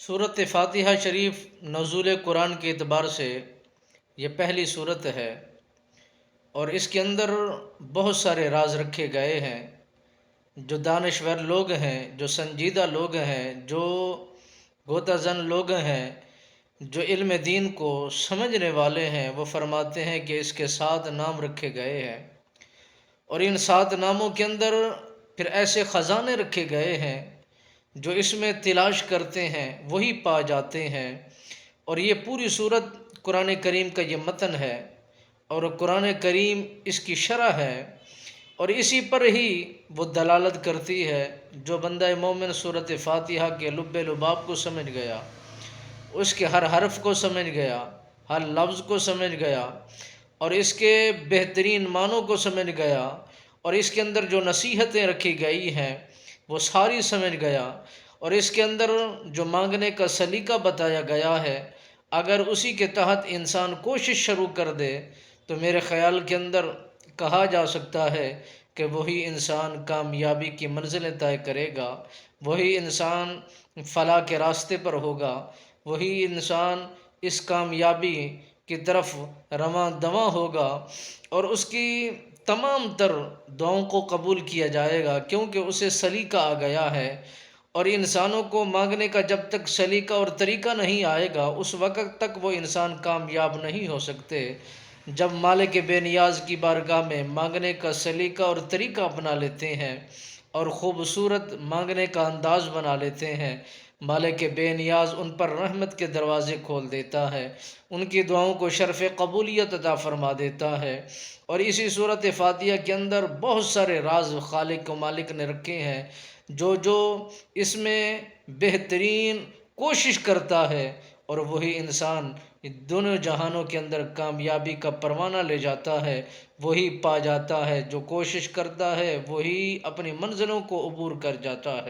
صورت فاتحہ شریف نزول قرآن کے اعتبار سے یہ پہلی صورت ہے اور اس کے اندر بہت سارے راز رکھے گئے ہیں۔ جو دانشور لوگ ہیں، جو سنجیدہ لوگ ہیں، جو غوطہ زن لوگ ہیں، جو علم دین کو سمجھنے والے ہیں، وہ فرماتے ہیں کہ اس کے 7 نام رکھے گئے ہیں اور ان 7 ناموں کے اندر پھر ایسے خزانے رکھے گئے ہیں جو اس میں تلاش کرتے ہیں وہی پا جاتے ہیں۔ اور یہ پوری صورت قرآن کریم کا یہ متن ہے اور قرآن کریم اس کی شرح ہے اور اسی پر ہی وہ دلالت کرتی ہے۔ جو بندہ مومن صورت فاتحہ کے لب لباب کو سمجھ گیا، اس کے ہر حرف کو سمجھ گیا، ہر لفظ کو سمجھ گیا اور اس کے بہترین معنوں کو سمجھ گیا اور اس کے اندر جو نصیحتیں رکھی گئی ہیں وہ ساری سمجھ گیا اور اس کے اندر جو مانگنے کا سلیقہ بتایا گیا ہے، اگر اسی کے تحت انسان کوشش شروع کر دے تو میرے خیال کے اندر کہا جا سکتا ہے کہ وہی انسان کامیابی کی منزلیں طے کرے گا، وہی انسان فلاح کے راستے پر ہوگا، وہی انسان اس کامیابی کی طرف رواں دواں ہوگا اور اس کی تمام تر دعاؤں کو قبول کیا جائے گا، کیونکہ اسے سلیقہ آ گیا ہے۔ اور انسانوں کو مانگنے کا جب تک سلیقہ اور طریقہ نہیں آئے گا اس وقت تک وہ انسان کامیاب نہیں ہو سکتے۔ جب مالک بے نیاز کی بارگاہ میں مانگنے کا سلیقہ اور طریقہ اپنا لیتے ہیں اور خوبصورت مانگنے کا انداز بنا لیتے ہیں، مالک بے نیاز ان پر رحمت کے دروازے کھول دیتا ہے، ان کی دعاؤں کو شرف قبولیت عطا فرما دیتا ہے۔ اور اسی صورت فاتحہ کے اندر بہت سارے راز خالق و مالک نے رکھے ہیں، جو اس میں بہترین کوشش کرتا ہے اور وہی انسان دونوں جہانوں کے اندر کامیابی کا پروانہ لے جاتا ہے، وہی پا جاتا ہے۔ جو کوشش کرتا ہے وہی اپنی منزلوں کو عبور کر جاتا ہے۔